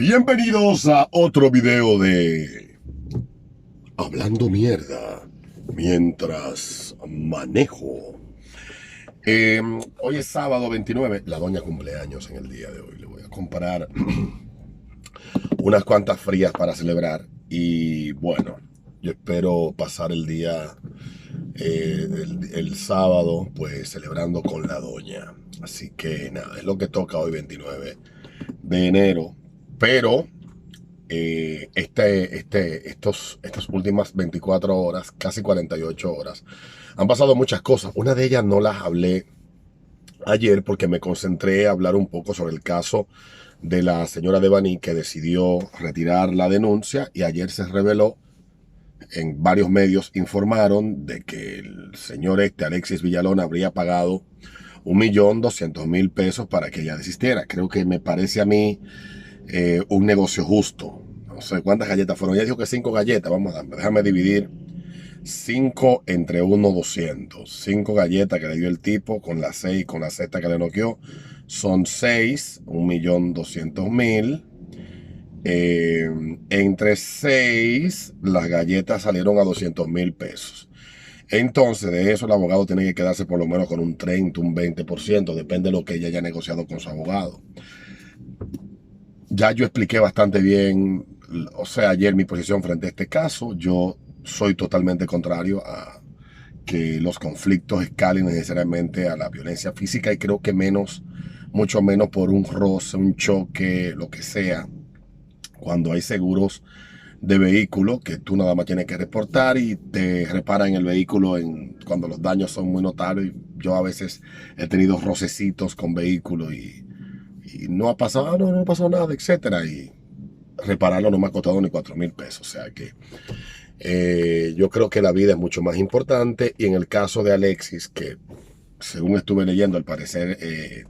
Bienvenidos a otro video de Hablando Mierda mientras manejo. Hoy es sábado 29, la doña cumpleaños en el día de hoy. Le voy a comprar unas cuantas frías para celebrar y bueno, yo espero pasar el día, el sábado, pues celebrando con la doña. Así que nada, es lo que toca hoy 29 de enero, pero estas últimas 24 horas, casi 48 horas, han pasado muchas cosas. Una de ellas no las hablé ayer porque me concentré a hablar un poco sobre el caso de la señora Devani, que decidió retirar la denuncia, y ayer se reveló, en varios medios informaron de que el señor Alexis Villalona habría pagado 1.200.000 pesos para que ella desistiera. Creo que me parece a mí un negocio justo. No sé cuántas galletas fueron. Ella dijo que 5 galletas. Vamos a déjame dividir 5 entre 1, 200. 5 galletas que le dio el tipo con las 6, con la sexta que le noqueó. Son 6, 1.200.000. Entre 6, las galletas salieron a 200.000 pesos. Entonces, de eso el abogado tiene que quedarse por lo menos con un 30, un 20%. Depende de lo que ella haya negociado con su abogado. Ya yo expliqué bastante bien, o sea, ayer mi posición frente a este caso. Yo soy totalmente contrario a que los conflictos escalen necesariamente a la violencia física, y creo que mucho menos por un roce, un choque, lo que sea, cuando hay seguros de vehículo que tú nada más tienes que reportar y te reparan el vehículo cuando los daños son muy notables. Yo a veces he tenido rocecitos con vehículos y no ha pasado, no pasó nada, etcétera, y repararlo no me ha costado ni 4.000 pesos. O sea que yo creo que la vida es mucho más importante. Y en el caso de Alexis, que según estuve leyendo, al parecer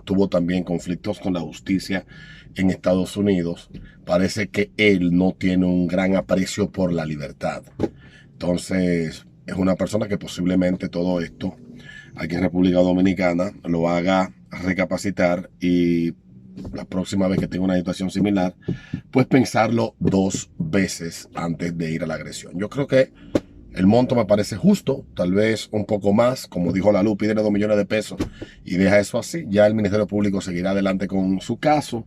tuvo también conflictos con la justicia en Estados Unidos, parece que él no tiene un gran aprecio por la libertad. Entonces es una persona que posiblemente todo esto aquí en República Dominicana lo haga recapacitar, y la próxima vez que tenga una situación similar, pues pensarlo 2 veces antes de ir a la agresión. Yo creo que el monto me parece justo, tal vez un poco más. Como dijo la Luz, pídele 2 millones de pesos y deja eso así. Ya el Ministerio Público seguirá adelante con su caso.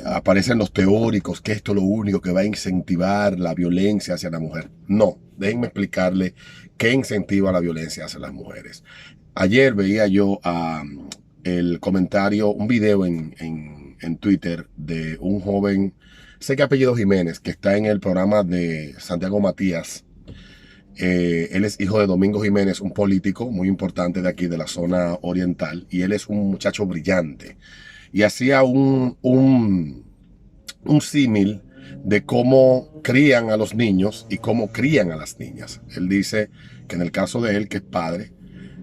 Aparecen los teóricos que esto es lo único que va a incentivar la violencia hacia la mujer. No, déjenme explicarle qué incentiva la violencia hacia las mujeres. Ayer veía yo el comentario, un video en Twitter de un joven, sé que apellido Jiménez, que está en el programa de Santiago Matías. Él es hijo de Domingo Jiménez, un político muy importante de aquí, de la zona oriental, y él es un muchacho brillante. Y hacía un símil de cómo crían a los niños y cómo crían a las niñas. Él dice que en el caso de él, que es padre,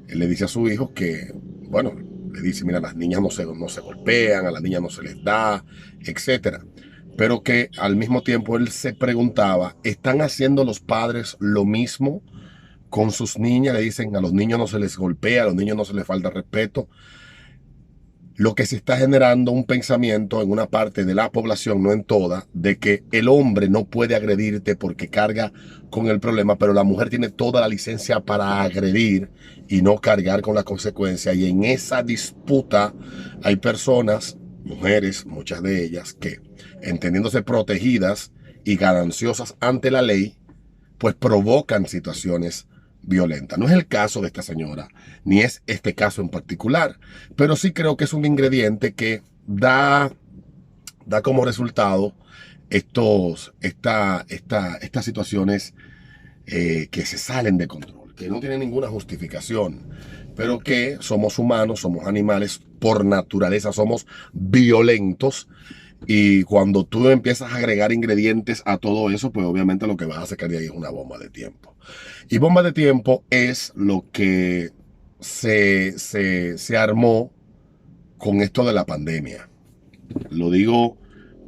él le dice a su hijo que, bueno, le dice, mira, las niñas no se golpean, a las niñas no se les da, etcétera. Pero que al mismo tiempo él se preguntaba, ¿están haciendo los padres lo mismo con sus niñas? Le dicen, a los niños no se les golpea, a los niños no se les falta respeto. Lo que se está generando un pensamiento en una parte de la población, no en toda, de que el hombre no puede agredirte porque carga con el problema, pero la mujer tiene toda la licencia para agredir y no cargar con la consecuencia. Y en esa disputa hay personas, mujeres, muchas de ellas, que entendiéndose protegidas y gananciosas ante la ley, pues provocan situaciones violenta. No es el caso de esta señora, ni es este caso en particular, pero sí creo que es un ingrediente que da como resultado estas situaciones que se salen de control, que no tienen ninguna justificación, pero que somos humanos, somos animales, por naturaleza somos violentos. Y cuando tú empiezas a agregar ingredientes a todo eso, pues obviamente lo que vas a sacar de ahí es una bomba de tiempo. Y bomba de tiempo es lo que se armó con esto de la pandemia. Lo digo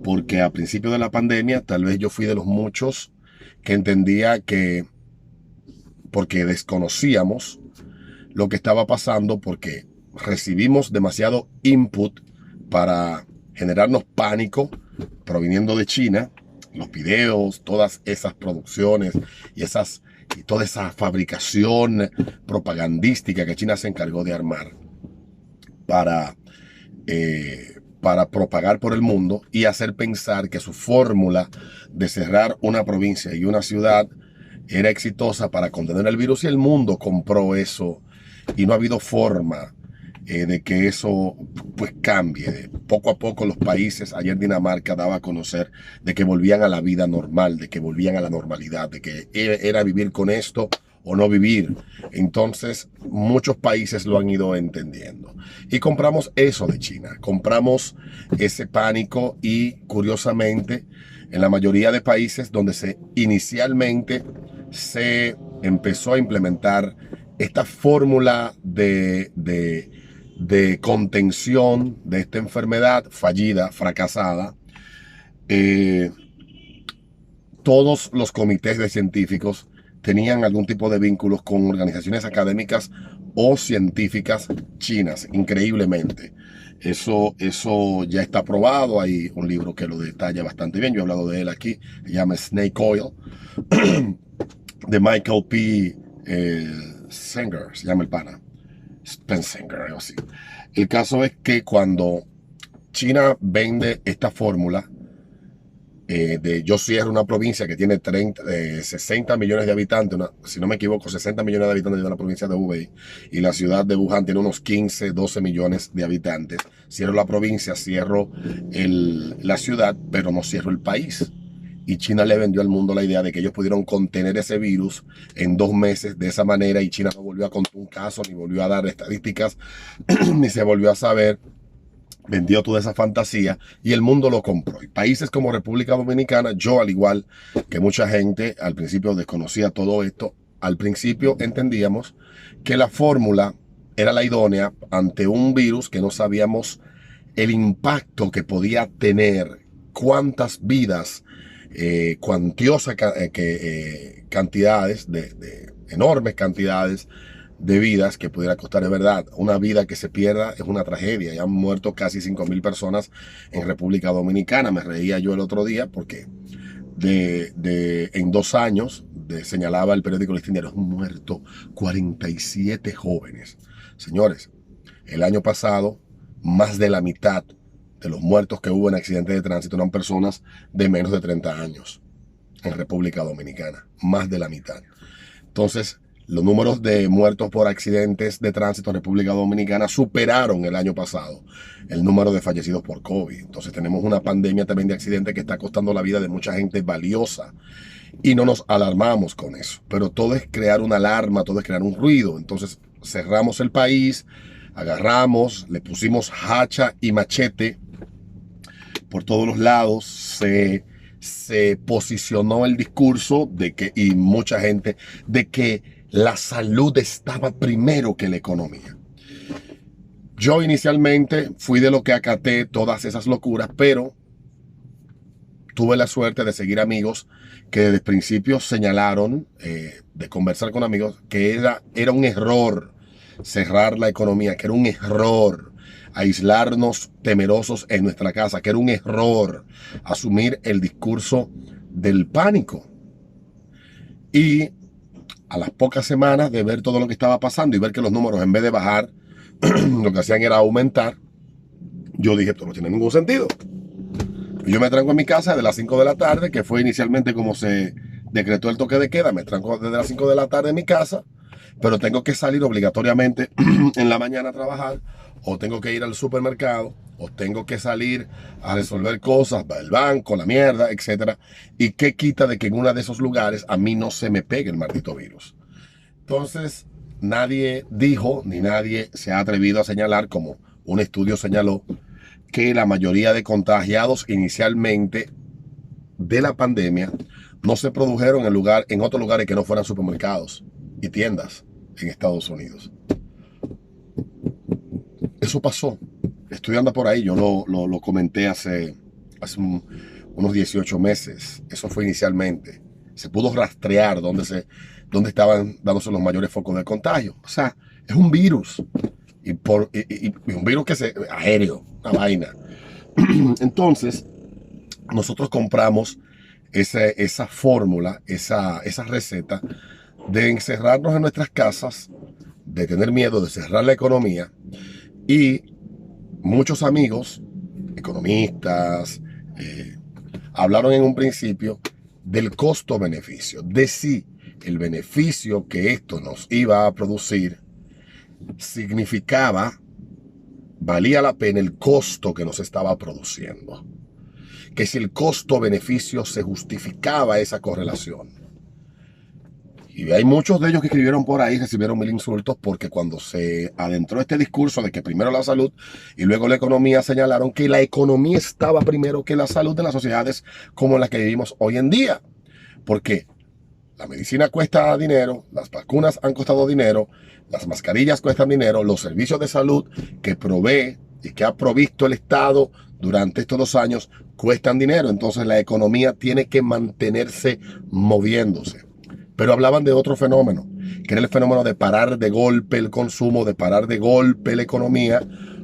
porque a principio de la pandemia tal vez yo fui de los muchos que entendía que, porque desconocíamos lo que estaba pasando, porque recibimos demasiado input para generarnos pánico, proviniendo de China, los videos, todas esas producciones y toda esa fabricación propagandística que China se encargó de armar para, para propagar por el mundo y hacer pensar que su fórmula de cerrar una provincia y una ciudad era exitosa para contener el virus, y el mundo compró eso y no ha habido forma de que eso pues cambie. Poco a poco los países, ayer Dinamarca daba a conocer de que volvían a la vida normal, de que volvían a la normalidad, de que era vivir con esto o no vivir. Entonces muchos países lo han ido entendiendo y compramos eso de China, compramos ese pánico, y curiosamente en la mayoría de países donde inicialmente se empezó a implementar esta fórmula de contención de esta enfermedad fallida, fracasada, todos los comités de científicos tenían algún tipo de vínculos con organizaciones académicas o científicas chinas, increíblemente. Eso ya está probado. Hay un libro que lo detalla bastante bien. Yo he hablado de él aquí. Se llama Snake Oil, de Michael P. Singer, se llama el pana. Spencer, algo así. El caso es que cuando China vende esta fórmula de yo cierro una provincia que tiene 60 millones de habitantes, si no me equivoco, 60 millones de habitantes de la provincia de Hubei, y la ciudad de Wuhan tiene unos 15, 12 millones de habitantes. Cierro la provincia, cierro la ciudad, pero no cierro el país. Y China le vendió al mundo la idea de que ellos pudieron contener ese virus en 2 meses de esa manera, y China no volvió a contar un caso, ni volvió a dar estadísticas, ni se volvió a saber. Vendió toda esa fantasía y el mundo lo compró. Y países como República Dominicana, yo al igual que mucha gente al principio desconocía todo esto, al principio entendíamos que la fórmula era la idónea ante un virus que no sabíamos el impacto que podía tener, cuántas vidas, cuantiosas cantidades, enormes cantidades de vidas que pudiera costar. Es verdad, una vida que se pierda es una tragedia. Ya han muerto casi 5.000 personas en República Dominicana. Me reía yo el otro día porque en 2 años, señalaba el periódico Listín Diario, han muerto 47 jóvenes. Señores, el año pasado, más de la mitad de los muertos que hubo en accidentes de tránsito eran personas de menos de 30 años en República Dominicana. Más de la mitad. Entonces, los números de muertos por accidentes de tránsito en República Dominicana superaron el año pasado el número de fallecidos por COVID. Entonces tenemos una pandemia también de accidentes que está costando la vida de mucha gente valiosa, y no nos alarmamos con eso. Pero todo es crear una alarma, todo es crear un ruido. Entonces cerramos el país, agarramos, le pusimos hacha y machete por todos los lados. Se posicionó el discurso de que, y mucha gente, de que la salud estaba primero que la economía. Yo inicialmente fui de lo que acaté todas esas locuras, pero tuve la suerte de seguir amigos que desde el principio señalaron, de conversar con amigos, que era un error cerrar la economía, que era un error aislarnos temerosos en nuestra casa, que era un error asumir el discurso del pánico. Y a las pocas semanas de ver todo lo que estaba pasando y ver que los números, en vez de bajar, lo que hacían era aumentar, yo dije, esto no tiene ningún sentido. Yo me tranco en mi casa de las 5 de la tarde, que fue inicialmente como se decretó el toque de queda. Me tranco desde las 5 de la tarde en mi casa, pero tengo que salir obligatoriamente en la mañana a trabajar, o tengo que ir al supermercado, o tengo que salir a resolver cosas, el banco, la mierda, etc. ¿Y qué quita de que en uno de esos lugares a mí no se me pegue el maldito virus? Entonces, nadie dijo, ni nadie se ha atrevido a señalar, como un estudio señaló, que la mayoría de contagiados inicialmente de la pandemia no se produjeron en otros lugares que no fueran supermercados y tiendas en Estados Unidos. Eso pasó. Estudiando por ahí, yo lo comenté hace unos 18 meses. Eso fue inicialmente. Se pudo rastrear dónde estaban dándose los mayores focos de contagio. O sea, es un virus. Y un virus aéreo, una vaina. Entonces, nosotros compramos esa fórmula, esa receta de encerrarnos en nuestras casas, de tener miedo de cerrar la economía. Y muchos amigos, economistas, hablaron en un principio del costo-beneficio, de si el beneficio que esto nos iba a producir significaba, valía la pena el costo que nos estaba produciendo. Que si el costo-beneficio se justificaba esa correlación. Y hay muchos de ellos que escribieron por ahí, recibieron 1000 insultos porque cuando se adentró este discurso de que primero la salud y luego la economía, señalaron que la economía estaba primero que la salud de las sociedades como las que vivimos hoy en día. Porque la medicina cuesta dinero, las vacunas han costado dinero, las mascarillas cuestan dinero, los servicios de salud que provee y que ha provisto el Estado durante estos 2 años cuestan dinero. Entonces la economía tiene que mantenerse moviéndose. Pero hablaban de otro fenómeno, que era el fenómeno de parar de golpe el consumo, de parar de golpe la economía,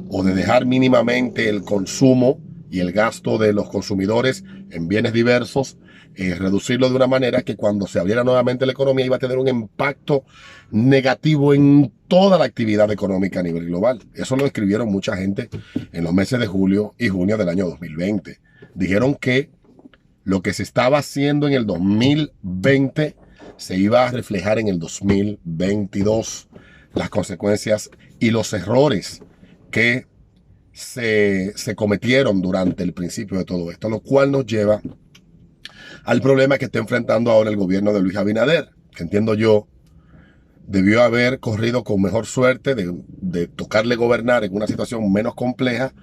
o de dejar mínimamente el consumo y el gasto de los consumidores en bienes diversos, reducirlo de una manera que cuando se abriera nuevamente la economía iba a tener un impacto negativo en toda la actividad económica a nivel global. Eso lo escribieron mucha gente en los meses de julio y junio del año 2020. Dijeron que lo que se estaba haciendo en el 2020 se iba a reflejar en el 2022, las consecuencias y los errores que se cometieron durante el principio de todo esto, lo cual nos lleva al problema que está enfrentando ahora el gobierno de Luis Abinader, que entiendo yo debió haber corrido con mejor suerte de tocarle gobernar en una situación menos compleja.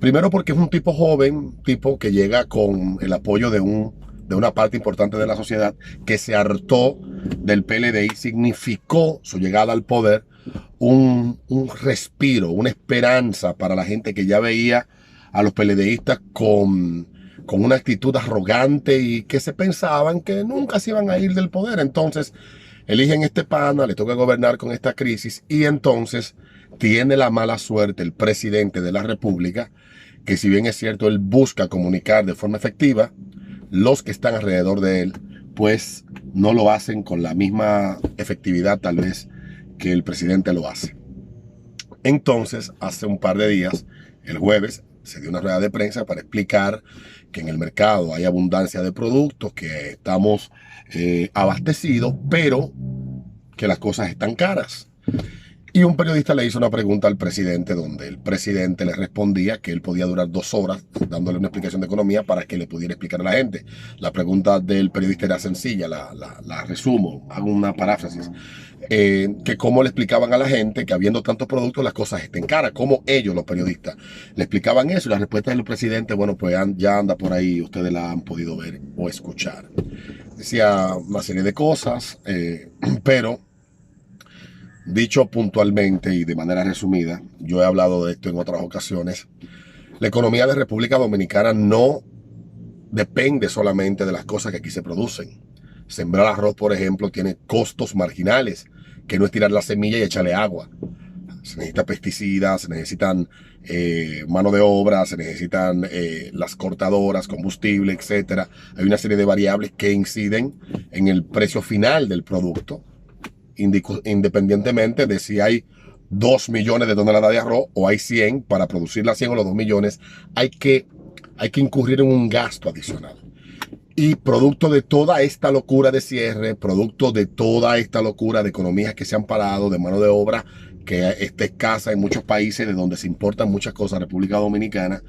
Primero porque es un tipo joven, tipo que llega con el apoyo de una parte importante de la sociedad que se hartó del PLD y significó su llegada al poder un respiro, una esperanza para la gente que ya veía a los PLDistas con una actitud arrogante y que se pensaban que nunca se iban a ir del poder. Entonces eligen este pana, le toca gobernar con esta crisis y entonces tiene la mala suerte el presidente de la República, que si bien es cierto, él busca comunicar de forma efectiva, los que están alrededor de él, pues no lo hacen con la misma efectividad tal vez que el presidente lo hace. Entonces, hace un par de días, el jueves, se dio una rueda de prensa para explicar que en el mercado hay abundancia de productos, que estamos abastecidos, pero que las cosas están caras. Y un periodista le hizo una pregunta al presidente donde el presidente le respondía que él podía durar 2 horas dándole una explicación de economía para que le pudiera explicar a la gente. La pregunta del periodista era sencilla, la resumo, hago una paráfrasis. Que cómo le explicaban a la gente que habiendo tantos productos las cosas estén caras, como ellos, los periodistas, le explicaban eso. Y la respuesta del presidente, bueno, pues ya anda por ahí, ustedes la han podido ver o escuchar. Decía una serie de cosas, pero dicho puntualmente y de manera resumida, yo he hablado de esto en otras ocasiones, la economía de República Dominicana no depende solamente de las cosas que aquí se producen. Sembrar arroz, por ejemplo, tiene costos marginales, que no es tirar la semilla y echarle agua. Se necesitan pesticidas, se necesitan mano de obra, se necesitan las cortadoras, combustible, etc. Hay una serie de variables que inciden en el precio final del producto, independientemente de si hay 2 millones de toneladas de arroz o hay 100, para producir las 100 o los 2 millones, hay que incurrir en un gasto adicional. Y producto de toda esta locura de cierre, producto de toda esta locura de economías que se han parado, de mano de obra que está escasa en muchos países de donde se importan muchas cosas a República Dominicana,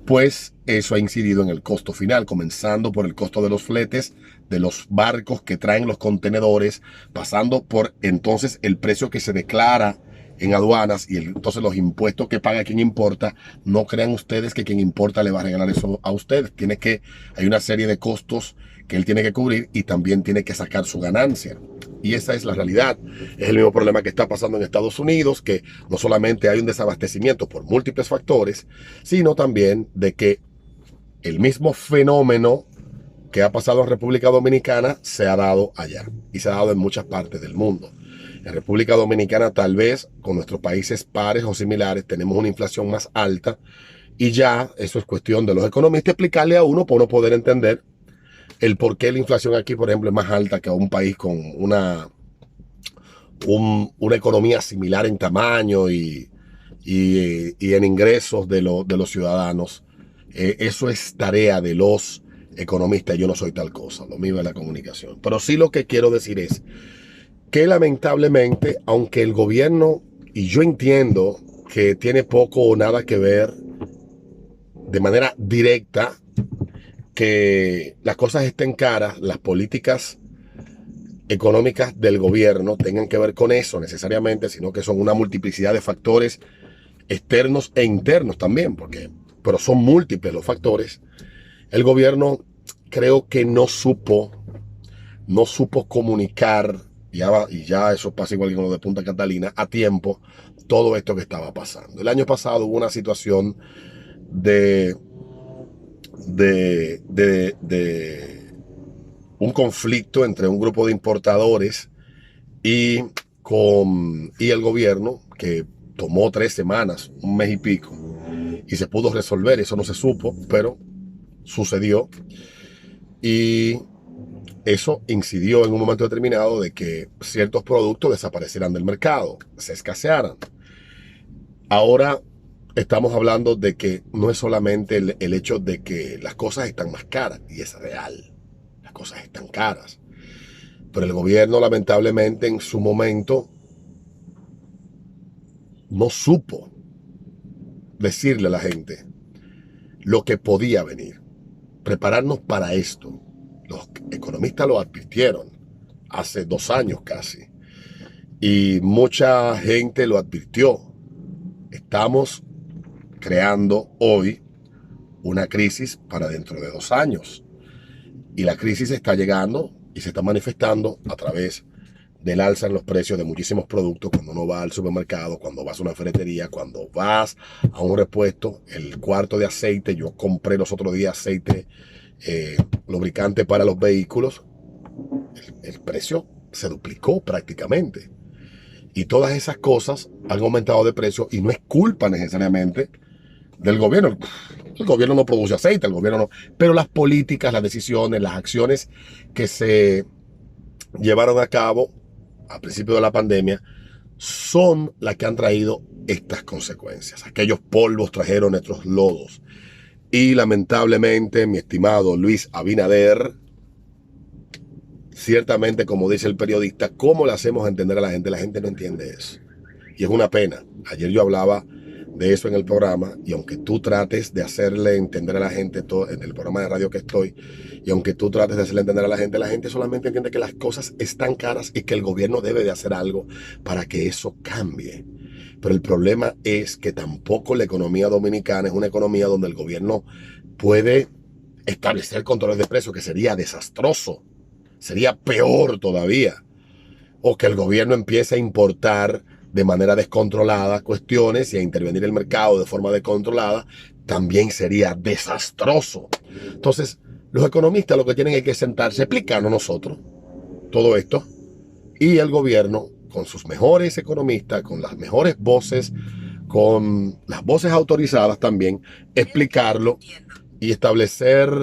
pues eso ha incidido en el costo final, comenzando por el costo de los fletes, de los barcos que traen los contenedores, pasando por entonces el precio que se declara en aduanas y entonces los impuestos que paga quien importa. No crean ustedes que quien importa le va a regalar eso a ustedes. Hay una serie de costos que él tiene que cubrir y también tiene que sacar su ganancia. Y esa es la realidad. Es el mismo problema que está pasando en Estados Unidos, que no solamente hay un desabastecimiento por múltiples factores, sino también de que el mismo fenómeno que ha pasado en República Dominicana se ha dado allá y se ha dado en muchas partes del mundo. En República Dominicana, tal vez con nuestros países pares o similares, tenemos una inflación más alta Y ya eso es cuestión de los economistas explicarle a uno para uno poder entender el por qué la inflación aquí, por ejemplo, es más alta que a un país con una economía similar en tamaño y en ingresos de los ciudadanos. Eso es tarea de los economistas. Yo no soy tal cosa, lo mío es la comunicación. Pero sí lo que quiero decir es que lamentablemente, aunque el gobierno, y yo entiendo que tiene poco o nada que ver de manera directa, que las cosas estén caras, las políticas económicas del gobierno tengan que ver con eso necesariamente, sino que son una multiplicidad de factores externos e internos también, pero son múltiples los factores. El gobierno creo que no supo comunicar, y ya eso pasa igual que con lo de Punta Catalina, a tiempo todo esto que estaba pasando. El año pasado hubo una situación de un conflicto entre un grupo de importadores y el gobierno, que tomó 3 semanas, un mes y pico, y se pudo resolver. Eso no se supo, pero sucedió, y eso incidió en un momento determinado de que ciertos productos desaparecieran del mercado, se escasearan. Ahora estamos hablando de que no es solamente el hecho de que las cosas están más caras, y es real, las cosas están caras, pero el gobierno lamentablemente en su momento no supo decirle a la gente lo que podía venir, prepararnos para esto. Los economistas lo advirtieron hace 2 años casi, y mucha gente lo advirtió. Estamos creando hoy una crisis para dentro de 2 años, y la crisis está llegando y se está manifestando a través del alza en los precios de muchísimos productos. Cuando uno va al supermercado, cuando vas a una ferretería, cuando vas a un repuesto, el cuarto de aceite, yo compré los otros días aceite lubricante para los vehículos, el precio se duplicó prácticamente. Y todas esas cosas han aumentado de precio, y no es culpa necesariamente del gobierno. El gobierno no produce aceite, el gobierno no. Pero las políticas, las decisiones, las acciones que se llevaron a cabo al principio de la pandemia son las que han traído estas consecuencias. Aquellos polvos trajeron estos lodos. Y lamentablemente, mi estimado Luis Abinader, ciertamente, como dice el periodista, ¿cómo le hacemos entender a la gente? La gente no entiende eso. Y es una pena. Ayer yo hablaba de eso en el programa, y aunque tú trates de hacerle entender a la gente, todo en el programa de radio que estoy, y aunque tú trates de hacerle entender a la gente solamente entiende que las cosas están caras y que el gobierno debe de hacer algo para que eso cambie. Pero el problema es que tampoco la economía dominicana es una economía donde el gobierno puede establecer controles de precios, que sería desastroso, sería peor todavía. O que el gobierno empiece a importar de manera descontrolada cuestiones y a intervenir el mercado de forma descontrolada, también sería desastroso. Entonces, los economistas lo que tienen es que sentarse, explicarnos nosotros todo esto, y el gobierno, con sus mejores economistas, con las mejores voces, con las voces autorizadas también, explicarlo y establecer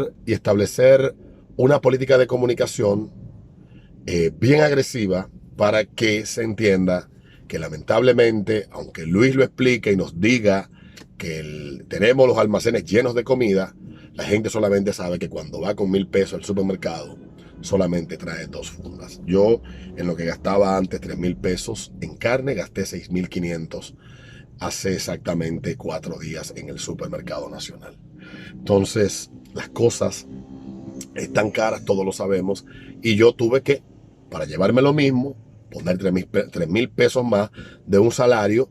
una política de comunicación bien agresiva, para que se entienda que lamentablemente, aunque Luis lo explique y nos diga que tenemos los almacenes llenos de comida, la gente solamente sabe que cuando va con 1,000 pesos al supermercado, solamente trae 2 fundas. Yo, en lo que gastaba antes 3,000 pesos en carne, gasté 6,500 hace exactamente 4 días en el supermercado nacional. Entonces, las cosas están caras, todos lo sabemos, y yo tuve que, para llevarme lo mismo, poner 3,000 pesos más de un salario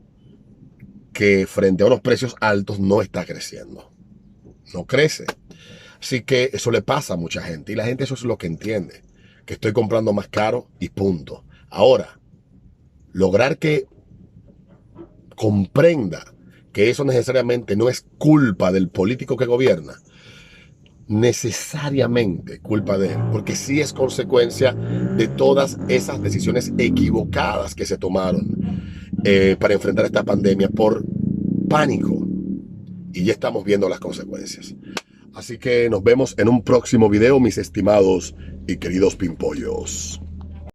que frente a unos precios altos no está creciendo. No crece. Así que eso le pasa a mucha gente, y la gente eso es lo que entiende, que estoy comprando más caro y punto. Ahora, lograr que comprenda que eso necesariamente no es culpa del político que gobierna, necesariamente culpa de él, porque sí es consecuencia de todas esas decisiones equivocadas que se tomaron para enfrentar esta pandemia por pánico. y ya estamos viendo las consecuencias. Así que nos vemos en un próximo video, mis estimados y queridos pimpollos.